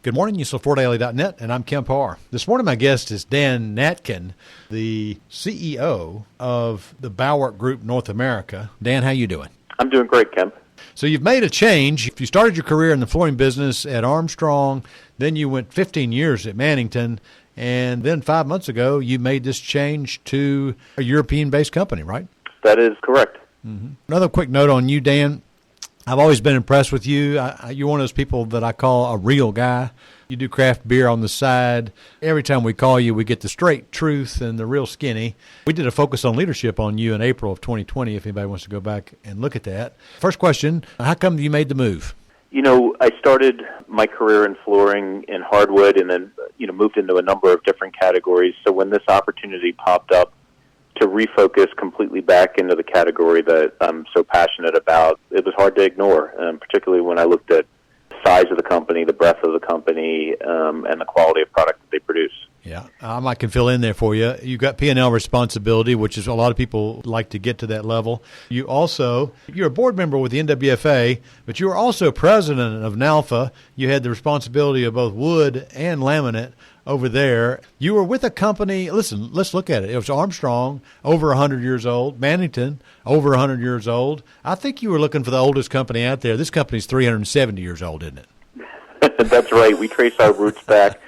Good morning, USL4Daily.net, and I'm Kemp Harr. This morning my guest is Dan Natkin, the CEO of the Bauwerk Group North America. Dan, how you doing? I'm doing great, Kemp. So you've made a change. You started your career in the flooring business at Armstrong, then you went 15 years at Mannington, and then 5 months ago you made this change to a European-based company, right? That is correct. Mm-hmm. Another quick note on you, Dan. I've always been impressed with you. You're one of those people that I call a real guy. You do craft beer on the side. Every time we call you, we get the straight truth and the real skinny. We did a focus on leadership on you in April of 2020, if anybody wants to go back and look at that. First question, how come you made the move? You know, I started my career in flooring in Hardwood and then, moved into a number of different categories. So when this opportunity popped up to refocus completely back into the category that I'm so passionate about, it was hard to ignore, particularly when I looked at the size of the company, the breadth of the company, and the quality of product that they produce. Yeah, I can fill in there for you. You've got P&L responsibility, which is a lot of people like to get to that level. You're a board member with the NWFA, but you were also president of NALFA. You had the responsibility of both wood and laminate over there. You were with a company, listen, let's look at it. It was Armstrong, over 100 years old, Mannington, over 100 years old. I think you were looking for the oldest company out there. This company's 370 years old, isn't it? That's right. We trace our roots back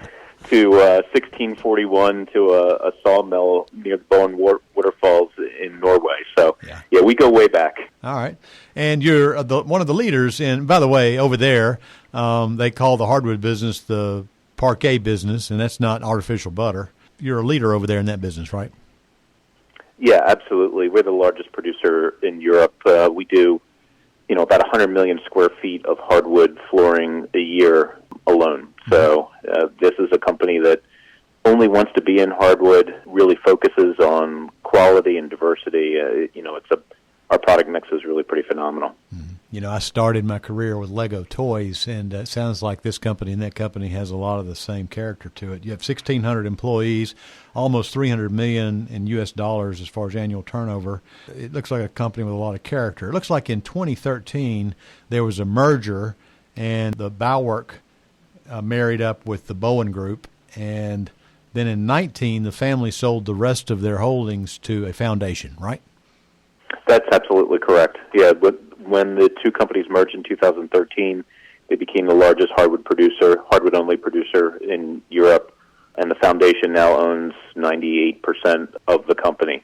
to 1641 to a sawmill near the BOEN waterfalls in Norway. So, yeah, we go way back. All right. And you're one of the leaders in, by the way, over there, they call the hardwood business the parquet business, and that's not artificial butter. You're a leader over there in that business, right? Yeah, absolutely. We're the largest producer in Europe. We do, about 100 million square feet of hardwood flooring a year alone. So this is a company that only wants to be in hardwood, really focuses on quality and diversity. Our product mix is really pretty phenomenal. Mm-hmm. I started my career with Lego toys, and it sounds like this company and that company has a lot of the same character to it. You have 1,600 employees, almost $300 million in U.S. dollars as far as annual turnover. It looks like a company with a lot of character. It looks like in 2013 there was a merger, and the Bauwerk married up with the BOEN Group, and then in 2019 the family sold the rest of their holdings to a foundation, right? That's absolutely correct. Yeah, when the two companies merged in 2013, they became the largest hardwood-only producer in Europe, and the foundation now owns 98% of the company.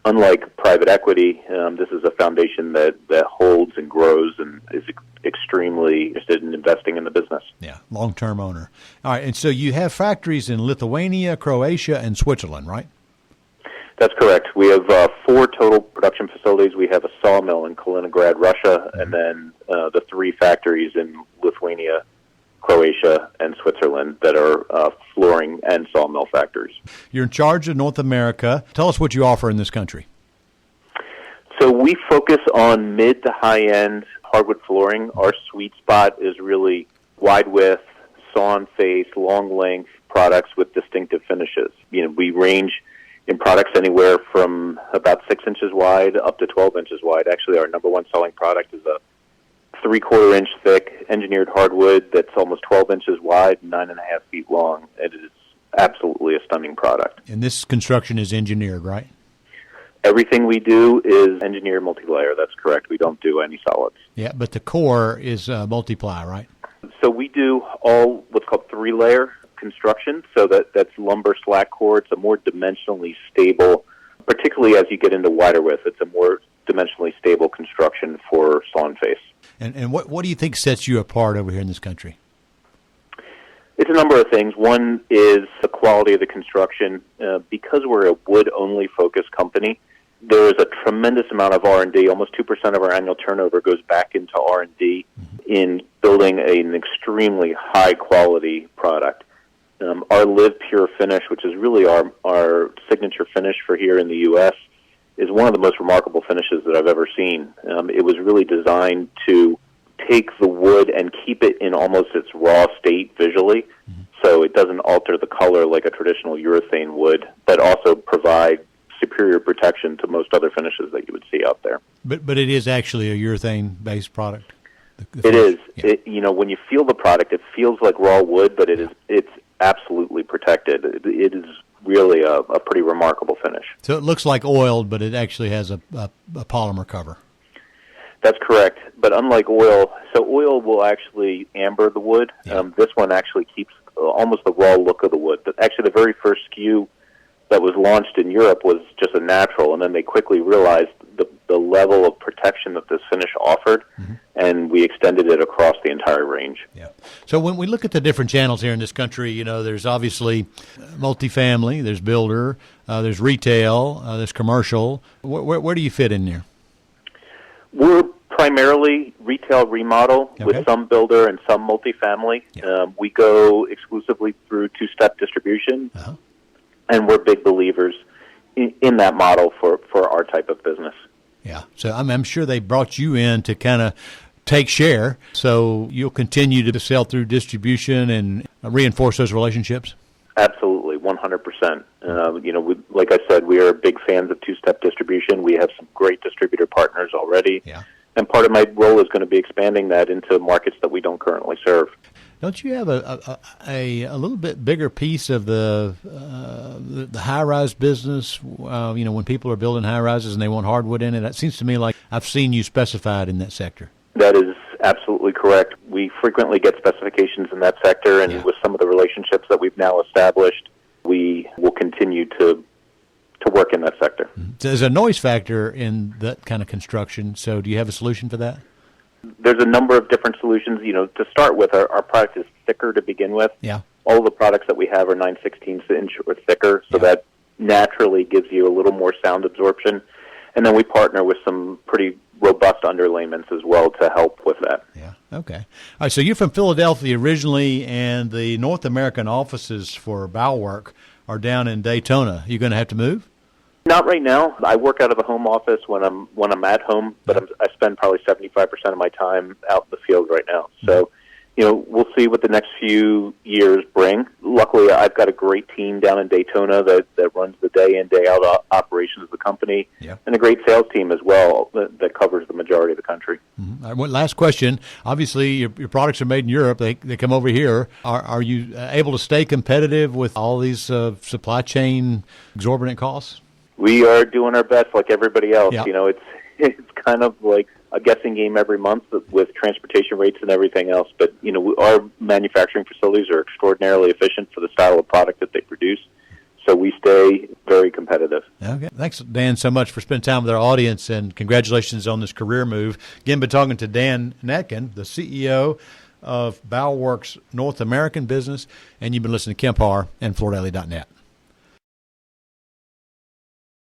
Unlike private equity, this is a foundation that holds and grows and is extremely interested in investing in the business. Yeah, long-term owner. All right, and so you have factories in Lithuania, Croatia, and Switzerland, right? That's correct. We have 4 total production facilities. We have a sawmill in Kaliningrad, Russia, and then the 3 factories in Lithuania, Croatia, and Switzerland that are flooring and sawmill factories. You're in charge of North America. Tell us what you offer in this country. So we focus on mid to high-end hardwood flooring. Our sweet spot is really wide width, sawn face, long length products with distinctive finishes. We range in products anywhere from about 6 inches wide up to 12 inches wide. Actually, our number one selling product is a 3/4 inch thick engineered hardwood that's almost 12 inches wide and 9.5 feet long. It is absolutely a stunning product. And this construction is engineered, right? Everything we do is engineered multi-layer. That's correct. We don't do any solids. Yeah, but the core is multiply, right? So we do all what's called 3-layer construction, so that's lumber slack core. It's a more dimensionally stable, particularly as you get into wider width, it's a more dimensionally stable construction for sawn face. And what do you think sets you apart over here in this country? It's a number of things. One is the quality of the construction. Because we're a wood-only focused company, there is a tremendous amount of R&D. Almost 2% of our annual turnover goes back into R&D in building an extremely high-quality product. Our Live Pure finish, which is really our signature finish for here in the U.S., is one of the most remarkable finishes that I've ever seen. It was really designed to take the wood and keep it in almost its raw state visually, so it doesn't alter the color like a traditional urethane would, but also provide superior protection to most other finishes that you would see out there. But it is actually a urethane-based product? It is. Yeah. When you feel the product, it feels like raw wood, but it's absolutely protected. It is really a pretty remarkable finish. So it looks like oiled, but it actually has a polymer cover. That's correct. But unlike oil, so oil will actually amber the wood. Yeah. This one actually keeps almost the raw look of the wood. But actually, the very first SKU that was launched in Europe was just a natural, and then they quickly realized the level of protection that this finish offered, and we extended it across the entire range. Yeah. So when we look at the different channels here in this country, there's obviously multifamily, there's builder, there's retail, there's commercial. Where do you fit in there? We're primarily retail remodel with some builder and some multifamily. Yeah. We go exclusively through two-step distribution, and we're big believers in that model for our type of business. Yeah. So I'm sure they brought you in to kind of take share, so you'll continue to sell through distribution and reinforce those relationships? Absolutely, 100%. Like I said, we are big fans of two-step distribution. We have some great distributor partners already. Yeah. And part of my role is going to be expanding that into markets that we don't currently serve. Don't you have a little bit bigger piece of the high-rise business? When people are building high-rises and they want hardwood in it, it seems to me like I've seen you specified in that sector. That is absolutely correct. We frequently get specifications in that sector, and with some of the relationships that we've now established, we will continue to work in that sector. So there's a noise factor in that kind of construction, so do you have a solution for that? There's a number of different solutions. To start with, our product is thicker to begin with. Yeah. All the products that we have are 9/16 inch or thicker, so that naturally gives you a little more sound absorption. And then we partner with some pretty robust underlayments as well to help with that. Yeah. Okay. All right. So you're from Philadelphia originally, and the North American offices for Bauwerk are down in Daytona. You going to have to move? Not right now. I work out of a home office when I'm at home, but I spend probably 75% of my time out in the field right now. So, we'll see what the next few years bring. Luckily, I've got a great team down in Daytona that runs the day in, day out operations of the company, and a great sales team as well that covers the majority of the country. Mm-hmm. All right, last question. Obviously, your products are made in Europe. They come over here. Are you able to stay competitive with all these supply chain exorbitant costs? We are doing our best like everybody else. Yeah. It's kind of like a guessing game every month with transportation rates and everything else. But, our manufacturing facilities are extraordinarily efficient for the style of product that they produce. So we stay very competitive. Okay. Thanks, Dan, so much for spending time with our audience, and congratulations on this career move. Again, been talking to Dan Natkin, the CEO of Bauwerk's North American business, and you've been listening to Kemp Harr and FloorDaily.net.